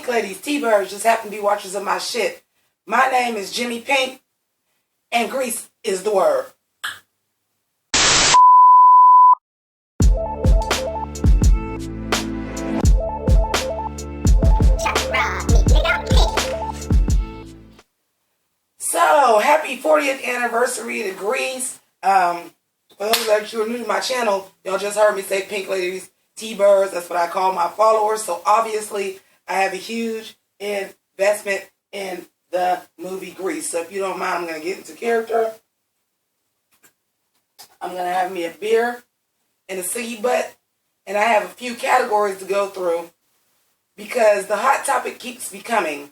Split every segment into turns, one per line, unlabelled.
ladies, Tbirds just happen to be watchers of my shit. My name is JImmiPynk, and Grease is the word. So, happy 40th anniversary to Grease. For those that you are new to my channel, y'all just heard me say Pynk ladies, Tbirds. That's what I call my followers. So, obviously, I have a huge investment in the movie Grease. So, if you don't mind, I'm going to get into character. I'm going to have me a beer and a ciggy butt. And I have a few categories to go through because the hot topic keeps becoming,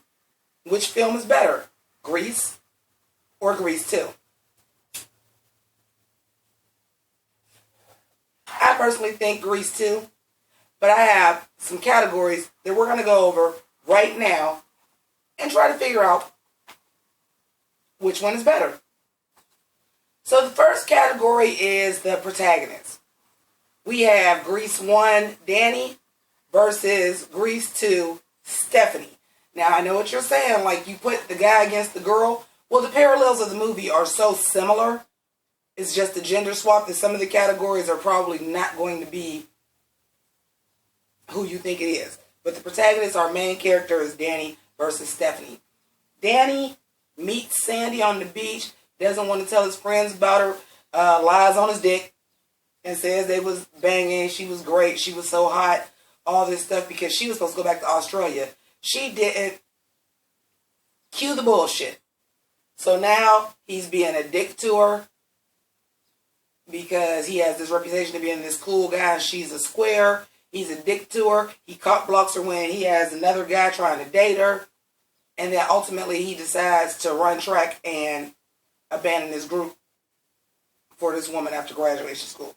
which film is better, Grease or Grease 2? I personally think Grease 2, but I have some categories that we're going to go over right now and try to figure out which one is better. So the first category is the protagonist. We have Grease 1, Danny, versus Grease 2, Stephanie. Now, I know what you're saying, like you put the guy against the girl. Well, the parallels of the movie are so similar. It's just a gender swap that some of the categories are probably not going to be who you think it is. But the protagonist, our main character, is Danny versus Stephanie. Danny meets Sandy on the beach, doesn't want to tell his friends about her, lies on his dick, and says they was banging, she was great, she was so hot, all this stuff, because she was supposed to go back to Australia. She didn't. Cue the bullshit. So now he's being a dick to her because he has this reputation of being this cool guy and she's a square. He's a dick to her. He cock blocks her when he has another guy trying to date her. And then ultimately he decides to run track and abandon his group for this woman after graduation school.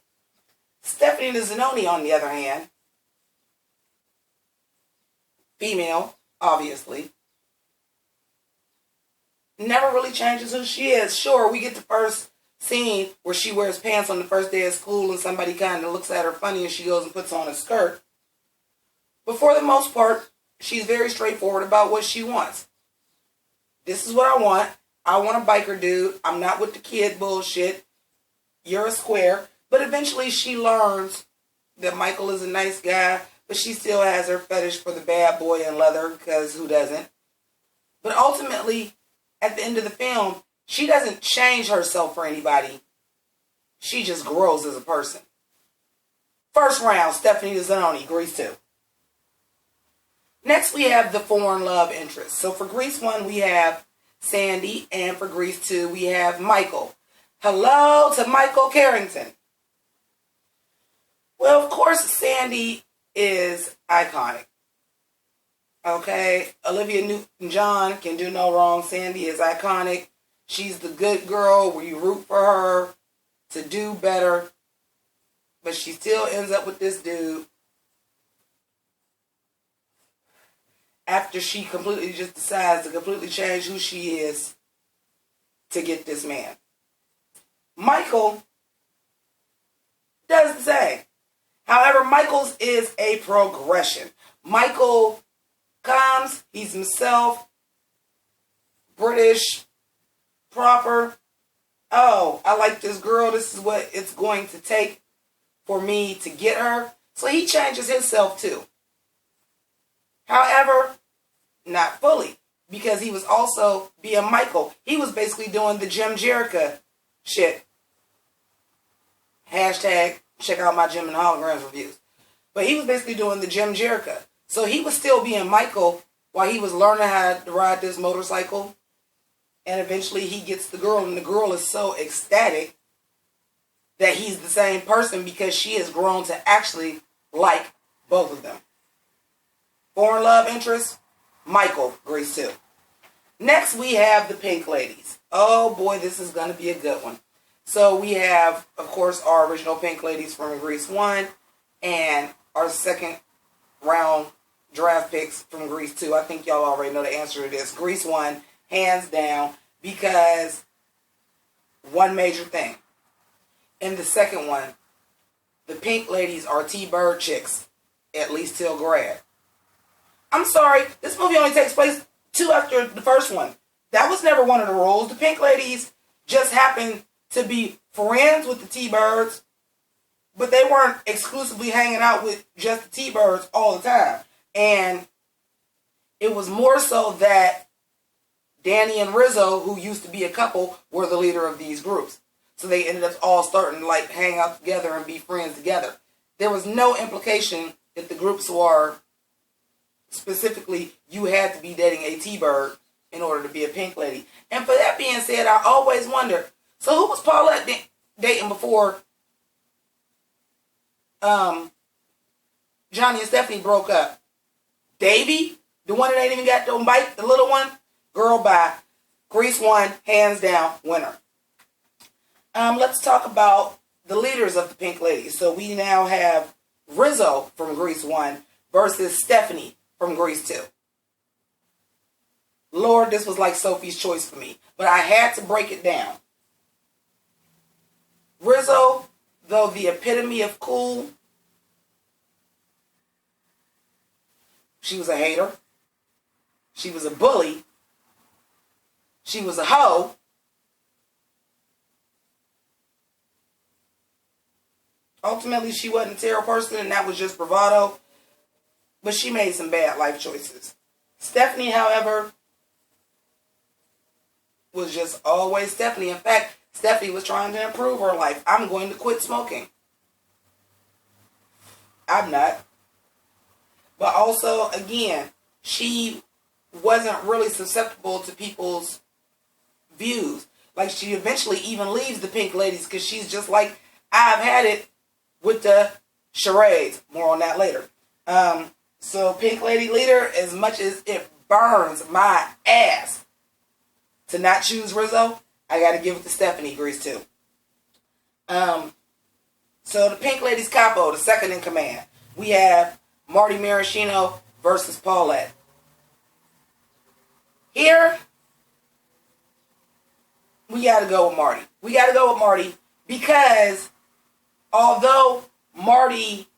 Stephanie the Zanoni, on the other hand, female, obviously, never really changes who she is. Sure, we get the first scene where she wears pants on the first day of school and somebody kind of looks at her funny and she goes and puts on a skirt. But for the most part, she's very straightforward about what she wants. This is what I want. I want a biker dude. I'm not with the kid bullshit. You're a square. But eventually she learns that Michael is a nice guy, but she still has her fetish for the bad boy in leather, because who doesn't? But ultimately, at the end of the film, she doesn't change herself for anybody. She just grows as a person. First round, Stephanie the Zanoni, Grease 2. Next, we have the foreign love interest. So for Grease 1, we have Sandy, and for Grease 2, we have Michael. Hello to Michael Carrington. Well, of course, Sandy is iconic. Okay, Olivia Newton-John can do no wrong. Sandy is iconic. She's the good girl where you root for her to do better. But she still ends up with this dude after she completely just decides to completely change who she is to get this man. Michael does the same. However, Michael's is a progression. Michael comes, he's himself, British, proper. Oh, I like this girl. This is what it's going to take for me to get her. So he changes himself too. However, not fully, because he was also being Michael. He was basically doing the Jim Jericho shit. Hashtag check out my Jim and Holograms reviews. But he was basically doing the Jim Jericho. So he was still being Michael while he was learning how to ride this motorcycle. And eventually he gets the girl, and the girl is so ecstatic that he's the same person because she has grown to actually like both of them. Foreign love interest, Michael, Grease 2. Next, we have the Pynk ladies. Oh boy, this is going to be a good one. So we have, of course, our original Pynk ladies from Grease 1 and our second round draft picks from Grease 2. I think y'all already know the answer to this. Grease 1, hands down, because one major thing. In the second one, the Pynk ladies are T-Bird chicks, at least till grad. I'm sorry, this movie only takes place 2 after the first one. That was never one of the rules. The Pynk ladies just happened to be friends with the Tbirds, but they weren't exclusively hanging out with just the Tbirds all the time. And it was more so that Danny and Rizzo, who used to be a couple, were the leader of these groups. So they ended up all starting to like hang out together and be friends together. There was no implication that the groups were specifically you had to be dating a T-Bird in order to be a Pynk lady. And for that being said, I always wonder, so who was Paulette dating before Johnny and Stephanie broke up? Davy? The one that ain't even got to bite, the little one? Girl, bye. Grease 1, hands down, winner. Let's talk about the leaders of the Pynk ladies. So we now have Rizzo from Grease 1 versus Stephanie from Grease 2. Lord, this was like Sophie's choice for me. But I had to break it down. Rizzo, though the epitome of cool, she was a hater. She was a bully. She was a hoe. Ultimately, she wasn't a terrible person, and that was just bravado. But she made some bad life choices. Stephanie, however, was just always Stephanie. In fact, Stephanie was trying to improve her life. I'm going to quit smoking. I'm not. But also, again, she wasn't really susceptible to people's views. Like, she eventually even leaves the Pynk ladies because she's just like, I've had it with the charades. More on that later. So Pynk lady leader, as much as it burns my ass to not choose Rizzo, I got to give it to Stephanie, Grease 2. So the Pynk ladies capo, the second in command. We have Marty Maraschino versus Paulette. Here, we got to go with Marty. We got to go with Marty because although Marty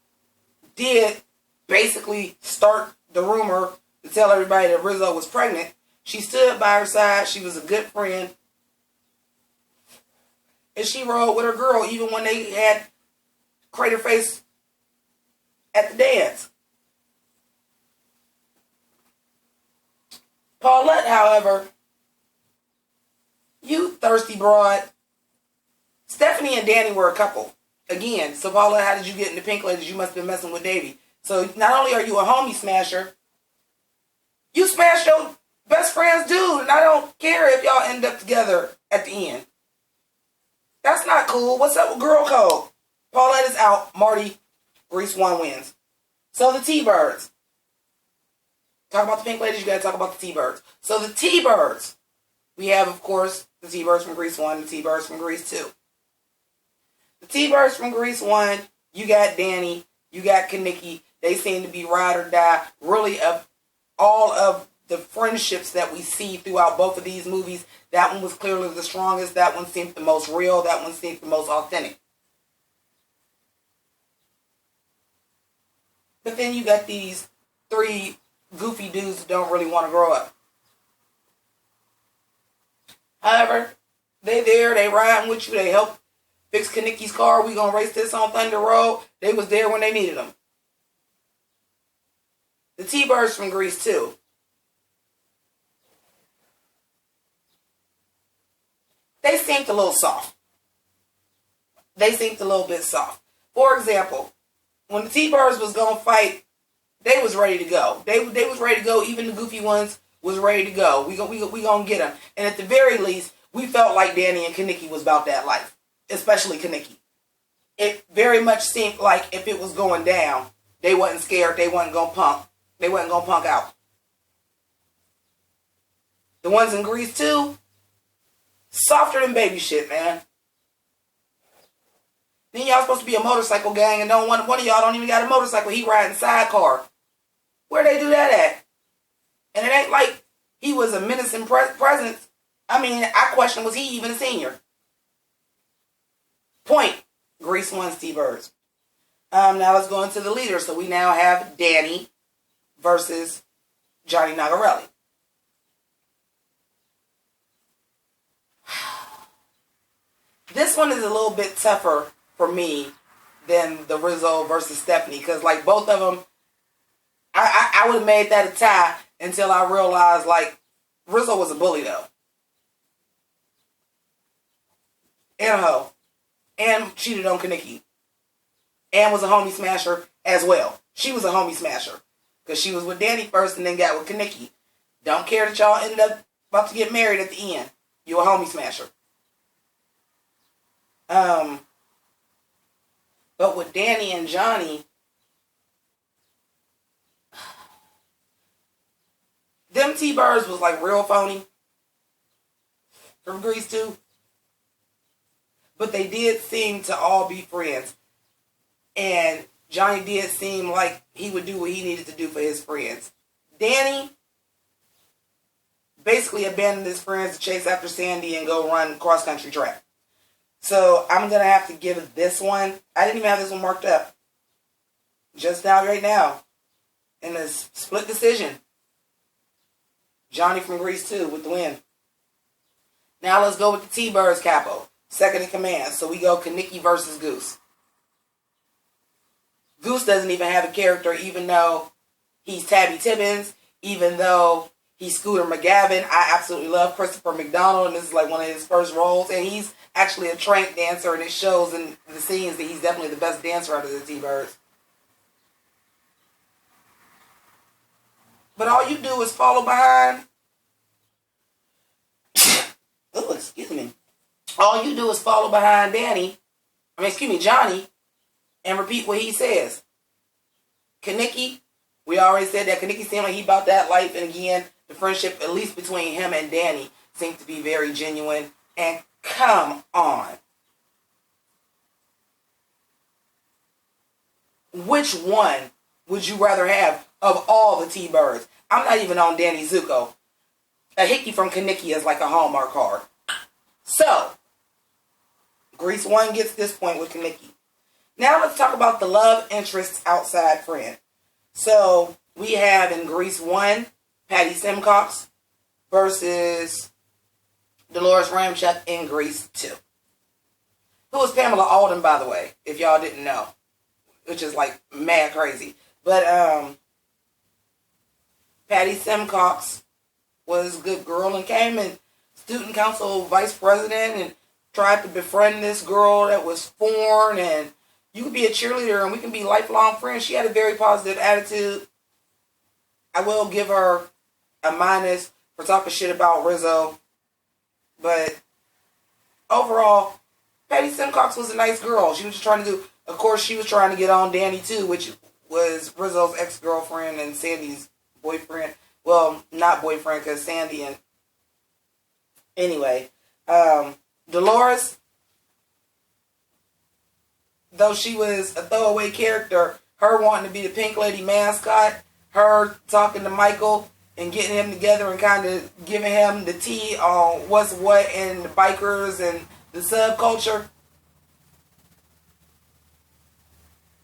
did basically start the rumor to tell everybody that Rizzo was pregnant, she stood by her side. She was a good friend. And she rode with her girl even when they had crater face at the dance. Paulette, however, you thirsty broad. Stephanie and Danny were a couple. Again, so Paulette, how did you get into Pynk ladies? You must have been messing with Davy. So not only are you a homie smasher, you smashed your best friend's dude, and I don't care if y'all end up together at the end. That's not cool. What's up with girl code? Paulette is out. Marty, Grease 1 wins. So the Tbirds. Talk about the Pynk ladies, you gotta talk about the Tbirds. So the Tbirds. We have, of course, the Tbirds from Grease 1 and the Tbirds from Grease 2. The Tbirds from Grease 1, you got Danny, you got Kaniki. They seem to be ride or die. Really, of all of the friendships that we see throughout both of these movies, that one was clearly the strongest. That one seemed the most real. That one seemed the most authentic. But then you got these 3 goofy dudes that don't really want to grow up. However, they there, they riding with you, they help fix Kaniki's car. We gonna race this on Thunder Road. They was there when they needed them. The Tbirds from Grease 2. They seemed a little soft. They seemed a little bit soft. For example, when the Tbirds was gonna fight, they was ready to go. They was ready to go. Even the goofy ones was ready to go. We gonna get them. And at the very least, we felt like Danny and Kaniki was about that life, especially Kaniki. It very much seemed like if it was going down, they wasn't scared. They wasn't gonna punk. They wasn't gonna punk out. The ones in Grease 2, softer than baby shit, man. Then y'all supposed to be a motorcycle gang, and one of y'all don't even got a motorcycle. He riding sidecar. Where they do that at? And it ain't like he was a menacing presence. I mean, I question, was he even a senior? Point. Grease 1's Tbirds. Now let's go into the leaders. So we now have Danny versus Johnny Nagarelli. This one is a little bit tougher for me than the Rizzo versus Stephanie, because like both of them, I would have made that a tie until I realized like Rizzo was a bully though, and a hoe, and cheated on Kaneki, and was a homie smasher as well. She was a homie smasher because she was with Danny first and then got with Kaneki. Don't care that y'all ended up about to get married at the end. You a homie smasher. But with Danny and Johnny, them Tbirds was like real phony from Grease 2. But they did seem to all be friends. And Johnny did seem like he would do what he needed to do for his friends. Danny basically abandoned his friends to chase after Sandy and go run cross-country track. So I'm going to have to give this one. I didn't even have this one marked up. Just now, right now. In a split decision. Johnny from Grease 2 with the win. Now let's go with the Tbirds capo. Second in command. So we go Kaneki versus Goose. Goose doesn't even have a character, even though he's Tabby Tibbins, even though he's Scooter McGavin. I absolutely love Christopher McDonald, and this is like one of his first roles. And he's actually a trained dancer, and it shows in the scenes that he's definitely the best dancer out of the Tbirds. But all you do is follow behind. Oh, excuse me. All you do is follow behind Johnny, and repeat what he says. Kaneki, we already said that Kaneki seemed like he about that life, and again, the friendship, at least between him and Danny, seemed to be very genuine. And come on. Which one would you rather have of all the Tbirds? I'm not even on Danny Zuko. A hickey from Kaneki is like a Hallmark card. So, Grease 1 gets this point with Kaneki. Now let's talk about the love interest's outside friend. So, we have in Grease 1, Patty Simcox versus Dolores Ramchek in Grease 2. Who is Pamela Alden, by the way, if y'all didn't know. Which is like mad crazy. But Patty Simcox was a good girl and came in student council vice president and tried to befriend this girl that was foreign, and you could be a cheerleader and we can be lifelong friends. She had a very positive attitude. I will give her a minus for talking shit about Rizzo. But overall, Patty Simcox was a nice girl. She was just trying to do, of course, she was trying to get on Danny too, which was Rizzo's ex-girlfriend and Sandy's boyfriend. Well, not boyfriend, because Sandy and... Anyway, Dolores, though she was a throwaway character, her wanting to be the Pink Lady mascot, her talking to Michael and getting him together and kind of giving him the tea on what's what in the bikers and the subculture.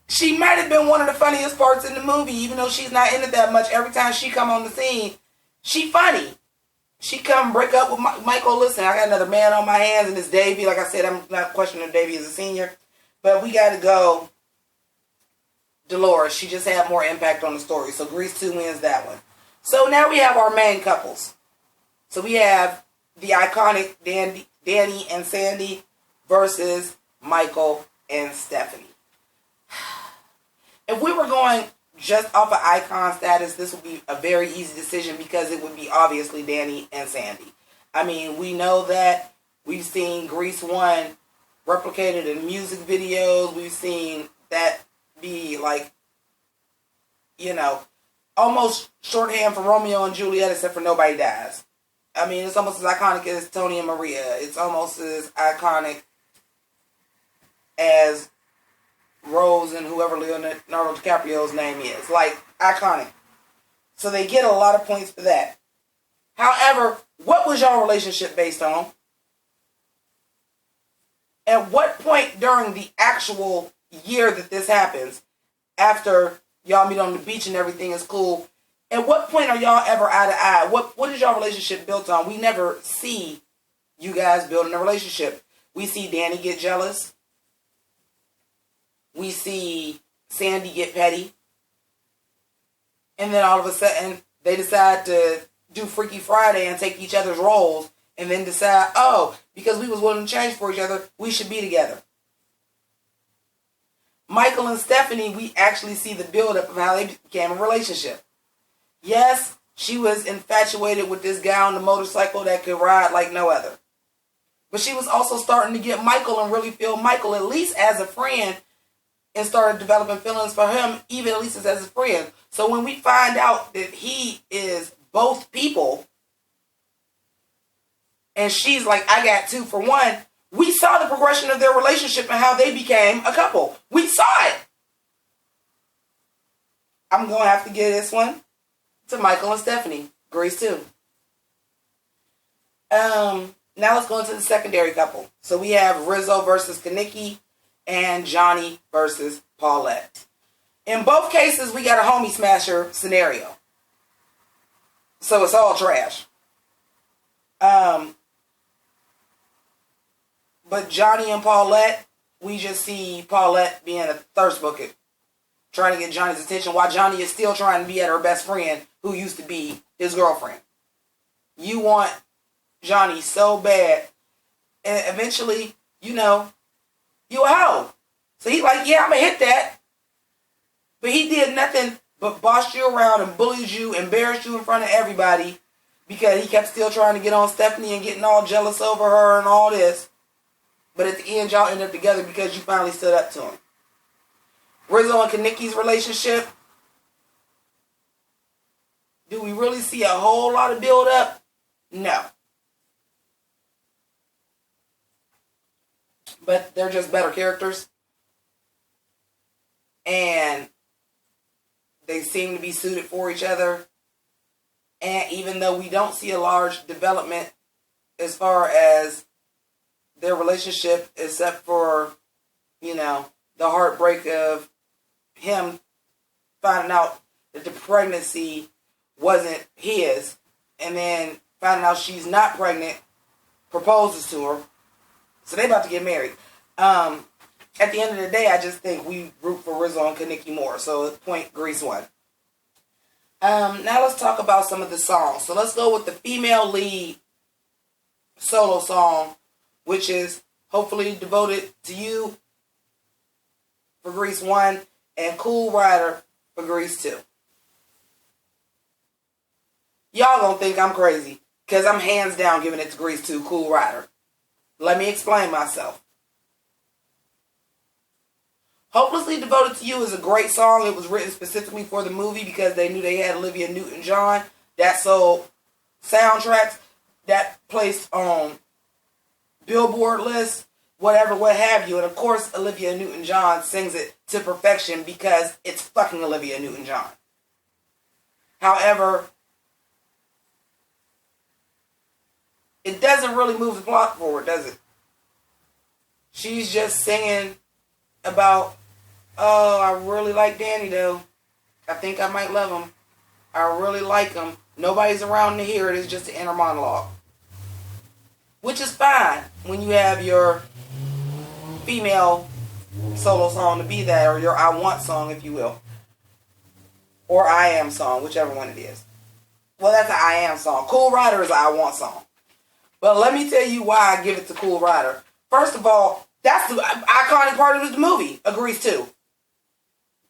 She might have been one of the funniest parts in the movie, even though she's not in it that much. Every time she come on the scene, she funny. She come break up with Michael. Listen, I got another man on my hands, and it's Davey. Like I said, I'm not questioning if Davey is a senior. But we got to go Dolores. She just had more impact on the story. So Grease 2 wins that one. So now we have our main couples. So we have the iconic Danny and Sandy versus Michael and Stephanie. If we were going just off of icon status, this would be a very easy decision because it would be obviously Danny and Sandy. I mean, we know that. We've seen Grease 1 replicated in music videos. We've seen that be like, you know, almost shorthand for Romeo and Juliet, except for nobody dies. I mean, it's almost as iconic as Tony and Maria. It's almost as iconic as Rose and whoever Leonardo DiCaprio's name is. Like, iconic. So they get a lot of points for that. However, what was y'all relationship based on? At what point during the actual year that this happens, after y'all meet on the beach and everything is cool, At what point are y'all ever eye to eye? What is y'all relationship built on? We never see you guys building a relationship. We see Danny get jealous. We see Sandy get petty. And then all of a sudden, they decide to do Freaky Friday and take each other's roles. And then decide, oh, because we was willing to change for each other, we should be together. Michael and Stephanie, we actually see the buildup of how they became a relationship. Yes, she was infatuated with this guy on the motorcycle that could ride like no other. But she was also starting to get Michael and really feel Michael at least as a friend and started developing feelings for him, even at least as a friend. So when we find out that he is both people, and she's like, I got 2 for 1, we saw the progression of their relationship and how they became a couple. We saw it. I'm going to have to give this one to Michael and Stephanie. Grease 2. Now let's go into the secondary couple. So we have Rizzo versus Kaniki and Johnny versus Paulette. In both cases, we got a homie smasher scenario. So it's all trash. But Johnny and Paulette, we just see Paulette being a thirst bucket, trying to get Johnny's attention while Johnny is still trying to be at her best friend who used to be his girlfriend. You want Johnny so bad. And eventually, you a hoe. So he's like, yeah, I'm going to hit that. But he did nothing but boss you around and bullied you, embarrassed you in front of everybody because he kept still trying to get on Stephanie and getting all jealous over her and all this. But at the end, y'all ended up together because you finally stood up to him. Rizzo and Kaniki's relationship. Do we really see a whole lot of build up? No. But they're just better characters. And they seem to be suited for each other. And even though we don't see a large development as far as their relationship, except for, the heartbreak of him finding out that the pregnancy wasn't his, and then finding out she's not pregnant, proposes to her. So they about to get married. At the end of the day, I just think we root for Rizzo and Kaniki more. So point Grease 1. Now let's talk about some of the songs. So let's go with the female lead solo song, which is Hopefully Devoted to You for Grease 1 and Cool Rider for Grease 2. Y'all gonna think I'm crazy because I'm hands down giving it to Grease 2, Cool Rider. Let me explain myself. Hopelessly Devoted to You is a great song. It was written specifically for the movie because they knew they had Olivia Newton-John. That sold soundtracks. That placed on Billboard lists, whatever, what have you. And of course, Olivia Newton-John sings it to perfection because it's fucking Olivia Newton-John. However, it doesn't really move the plot forward, does it? She's just singing about, oh, I really like Danny though. I think I might love him. I really like him. Nobody's around to hear it. It's just an inner monologue. Which is fine when you have your female solo song to be that, or your I Want song, if you will. Or I Am song, whichever one it is. Well, that's an I Am song. Cool Rider is an I Want song. But let me tell you why I give it to Cool Rider. First of all, that's the iconic part of the movie. Agrees too.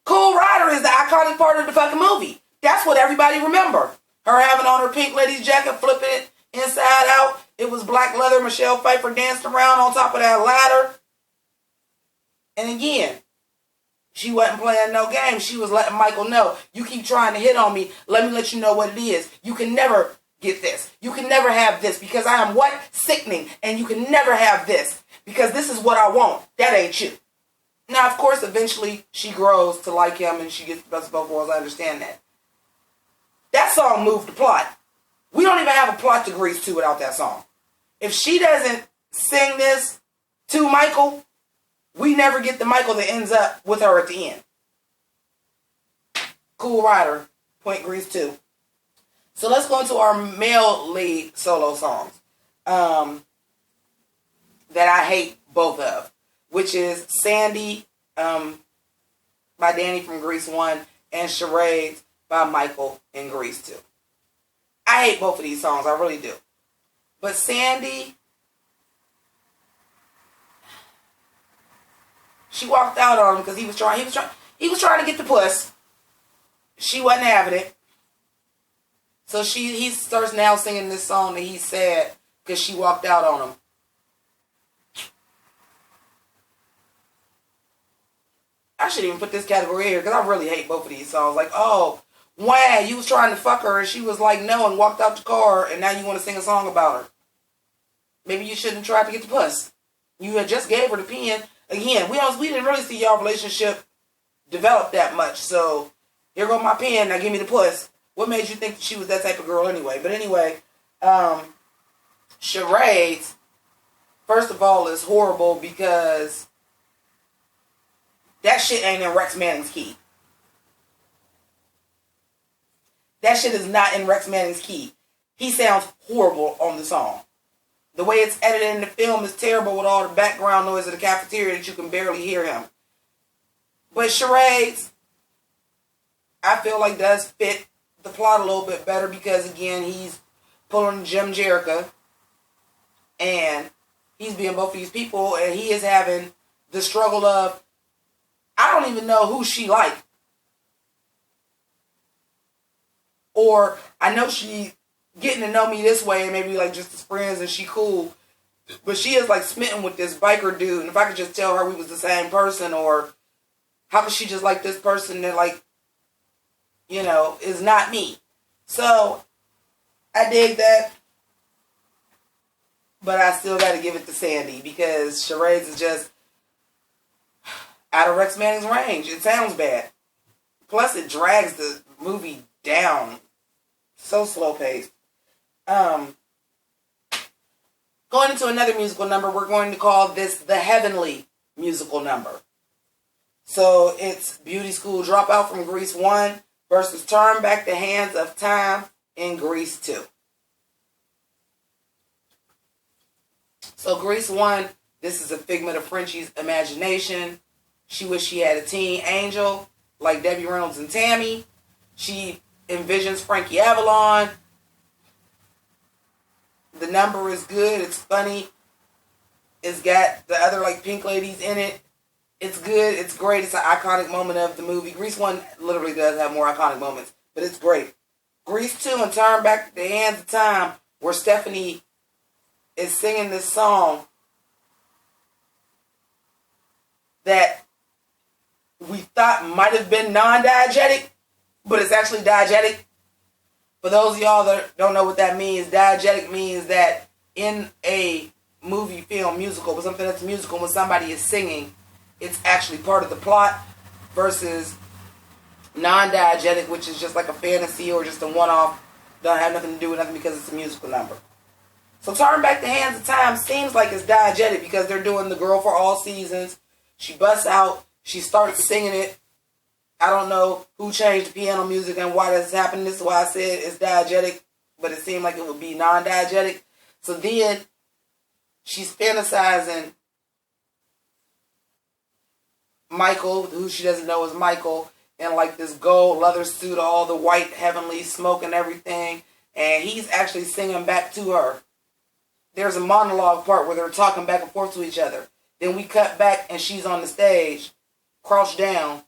Cool Rider is the iconic part of the fucking movie. That's what everybody remember. Her having on her pink lady's jacket, flipping it inside out. It was black leather. Michelle Pfeiffer danced around on top of that ladder. And again, she wasn't playing no game. She was letting Michael know, you keep trying to hit on me. Let me let you know what it is. You can never get this. You can never have this because I am what? Sickening. And you can never have this because this is what I want. That ain't you. Now, of course, eventually she grows to like him and she gets the best of both worlds. I understand that. That song moved the plot. We don't even have a plot to Grease 2 without that song. If she doesn't sing this to Michael, we never get the Michael that ends up with her at the end. Cool Rider, point Grease 2. So let's go into our male lead solo songs that I hate both of, which is Sandy by Danny from Grease 1 and Charades by Michael in Grease 2. I hate both of these songs, I really do. But Sandy, she walked out on him because he was trying to get the puss. She wasn't having it. So he starts now singing this song that he's sad because she walked out on him. I shouldn't even put this category here because I really hate both of these songs. Like, oh, wow, you was trying to fuck her and she was like no and walked out the car and now you want to sing a song about her. Maybe you shouldn't try to get the puss. You had just gave her the pen. Again, we didn't really see y'all relationship develop that much. So here go my pen, now give me the puss. What made you think that she was that type of girl anyway? But anyway, Charades, first of all, is horrible because that shit ain't in Rex Manning's key. That shit is not in Rex Manning's key. He sounds horrible on the song. The way it's edited in the film is terrible with all the background noise of the cafeteria that you can barely hear him. But Charades, I feel like does fit the plot a little bit better because, again, he's pulling Jim Jerica and he's being both of these people and he is having the struggle of, I don't even know who she like. Or I know she getting to know me this way and maybe like just as friends and she cool. But she is like smitten with this biker dude. And if I could just tell her we was the same person, or how could she just like this person that like, you know, is not me. So I dig that. But I still got to give it to Sandy because Charades is just out of Rex Manning's range. It sounds bad. Plus it drags the movie down. So slow paced. Going into another musical number, we're going to call this the Heavenly musical number. So it's Beauty School Dropout from Grease 1 versus Turn Back the Hands of Time in Grease 2. So Grease 1, this is a figment of Frenchie's imagination. She wished she had a teen angel like Debbie Reynolds and Tammy. She envisions Frankie Avalon. The number is good. It's funny. It's got the other like pink ladies in it. It's good. It's great. It's an iconic moment of the movie. Grease 1 literally does have more iconic moments, but it's great. Grease 2 and Turn Back the Hands of Time, where Stephanie is singing this song that we thought might have been non-diegetic, but it's actually diegetic. For those of y'all that don't know what that means, diegetic means that in a movie, film, musical, but something that's musical, when somebody is singing, it's actually part of the plot, versus non-diegetic, which is just like a fantasy or just a one-off, don't have nothing to do with nothing because it's a musical number. So Turn Back the Hands of Time seems like it's diegetic because they're doing The Girl for All Seasons. She busts out, she starts singing it. I don't know who changed the piano music and why this is happening. This is why I said it's diegetic, but it seemed like it would be non-diegetic. So then she's fantasizing Michael, who she doesn't know is Michael, in like this gold leather suit, all the white heavenly smoke and everything. And he's actually singing back to her. There's a monologue part where they're talking back and forth to each other. Then we cut back and she's on the stage, crouched down.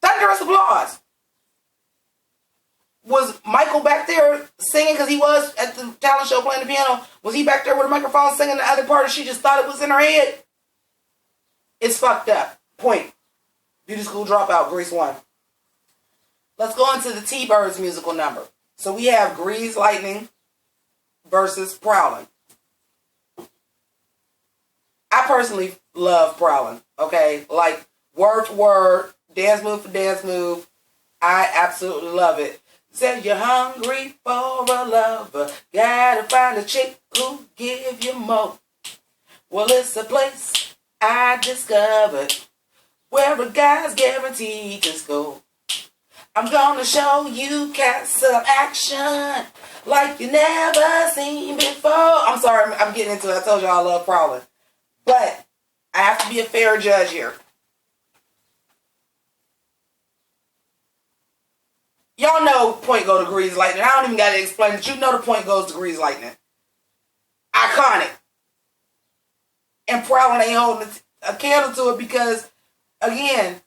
Thunderous applause. Was Michael back there singing because he was at the talent show playing the piano? Was he back there with a microphone singing the other part and she just thought it was in her head? It's fucked up. Point. Beauty School Dropout, Grease 1. Let's go into the Tbirds musical number. So we have Grease Lightning versus Prowlin'. I personally love Prowlin', okay? Like, word for word, dance move for dance move. I absolutely love it. Said you're hungry for a lover, gotta find a chick who give you more. Well, it's a place I discovered where a guy's guaranteed to go. I'm gonna show you cats some action like you never seen before. I'm sorry, I'm getting into it. I told you I love crawling. But I have to be a fair judge here. Y'all know point go to Grease Lightning. I don't even got to explain it. You know the point goes to Grease Lightning. Iconic. And Prowling ain't holding a candle to it because, again,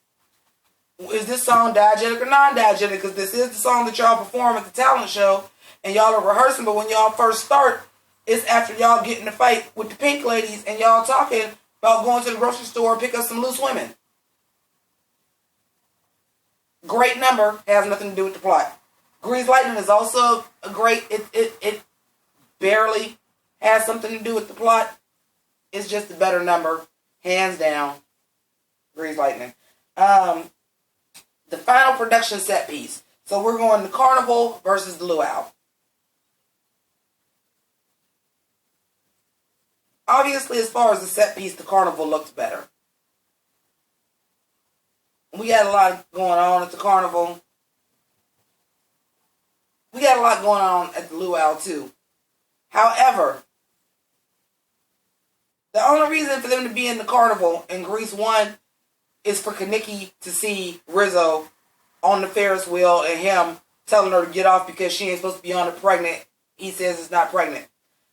is this song diegetic or non-diegetic? Because this is the song that y'all perform at the talent show and y'all are rehearsing, but when y'all first start, it's after y'all get in the fight with the Pynk ladies and y'all talking about going to the grocery store and pick up some loose women. Great number, has nothing to do with the plot. Grease Lightning is also a great, it barely has something to do with the plot. It's just a better number, hands down. Grease Lightning. The final production set piece. So we're going to Carnival versus the Luau. Obviously, as far as the set piece, the Carnival looks better. We got a lot going on at the Carnival. We got a lot going on at the Luau, too. However, the only reason for them to be in the Carnival in Grease 1 is for Kaniki to see Rizzo on the Ferris wheel and him telling her to get off because she ain't supposed to be on it pregnant. He says it's not pregnant.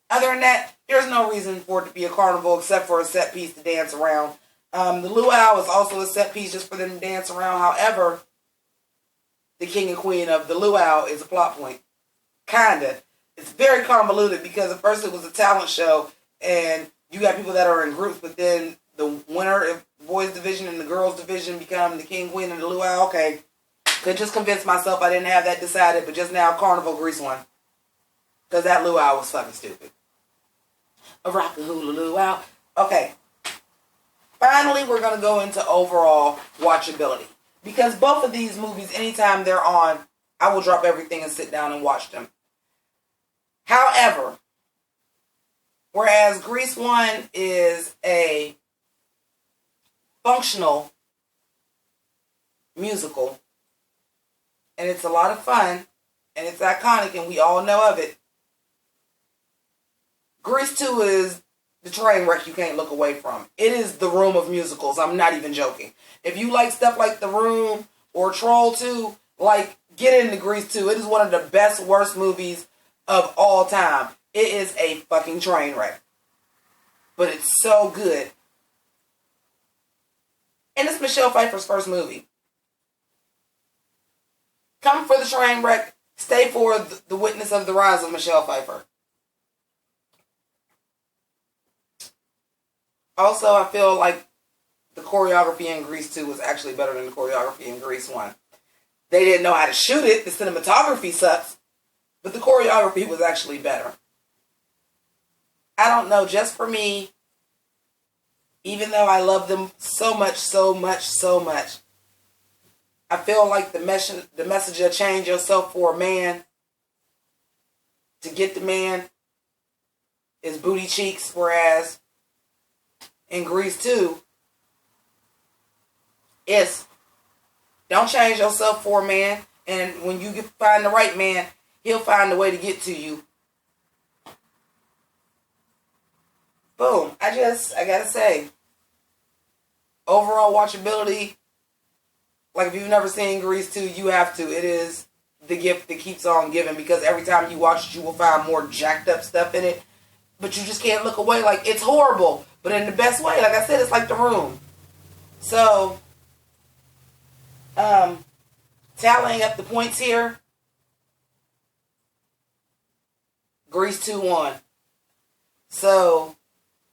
Other than that, there's no reason for it to be a carnival except for a set piece to dance around. The luau is also a set piece just for them to dance around. However, the king and queen of the luau is a plot point. Kinda. It's very convoluted because at first it was a talent show and you got people that are in groups, but then the winner of the boys division and the girls division become the king, queen, and the luau. Okay. Could just convince myself I didn't have that decided, but just now Carnival Grease 1. Because that luau was fucking stupid. A rock-a-hula luau. Okay. Finally, we're going to go into overall watchability. Because both of these movies, anytime they're on, I will drop everything and sit down and watch them. However, whereas Grease 1 is a functional musical, and it's a lot of fun, and it's iconic, and we all know of it, Grease 2 is the train wreck you can't look away from. It is the Room of musicals. I'm not even joking. If you like stuff like The Room or Troll 2, like, get into Grease 2. It is one of the best, worst movies of all time. It is a fucking train wreck. But it's so good. And it's Michelle Pfeiffer's first movie. Come for the train wreck. Stay for the witness of the rise of Michelle Pfeiffer. Also, I feel like the choreography in Grease 2 was actually better than the choreography in Grease 1. They didn't know how to shoot it. The cinematography sucks. But the choreography was actually better. I don't know, just for me, even though I love them so much, I feel like the message of change yourself for a man to get the man is booty cheeks, whereas in Grease 2, it's don't change yourself for a man, and when you find the right man, he'll find a way to get to you. Boom. I gotta say, overall watchability, like if you've never seen Grease 2, you have to. It is the gift that keeps on giving because every time you watch it, you will find more jacked up stuff in it. But you just can't look away. Like, it's horrible, but in the best way. Like I said, it's like The Room. So, tallying up the points here, Grease 2 won. So,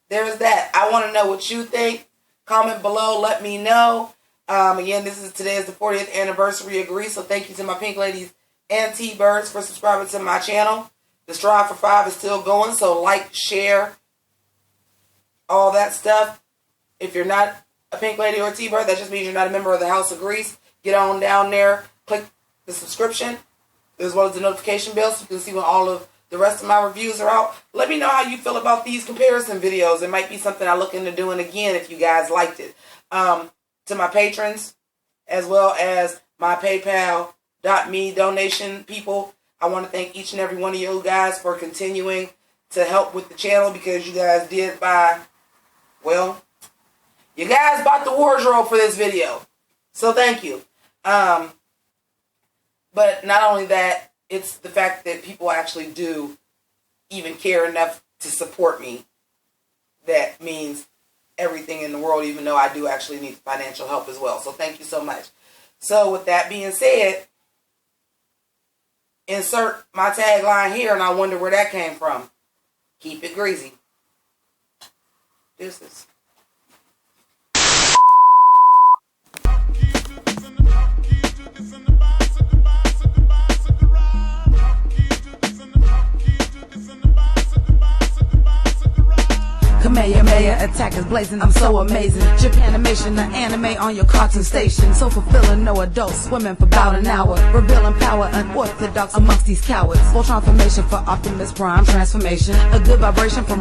there's that. I want to know what you think. Comment below. Let me know. Again, today is the 40th anniversary of Grease, so thank you to my Pynk ladies and Tbirds for subscribing to my channel. The Strive for 5 is still going, so like, share, all that stuff. If you're not a Pynk lady or a Tbird, that just means you're not a member of the House of Grease. Get on down there, click the subscription, as well as the notification bell, so you can see when all of the rest of my reviews are out. Let me know how you feel about these comparison videos. It might be something I look into doing again if you guys liked it. To my patrons, as well as my PayPal JImmiPynk.me donation people. I want to thank each and every one of you guys for continuing to help with the channel, because you guys did buy, well, you guys bought the wardrobe for this video. So thank you. But not only that, it's the fact that people actually do even care enough to support me. That means everything in the world, even though I do actually need financial help as well. So thank you so much. So with that being said, insert my tagline here, and I wonder where that came from. Keep it greasy. Deuces.
Kamehameha, attackers blazing, I'm so amazing. Japanimation, the anime on your cartoon station. So fulfilling, no adults swimming for about an hour. Revealing power, unorthodox amongst these cowards. Full transformation for Optimus Prime transformation. A good vibration from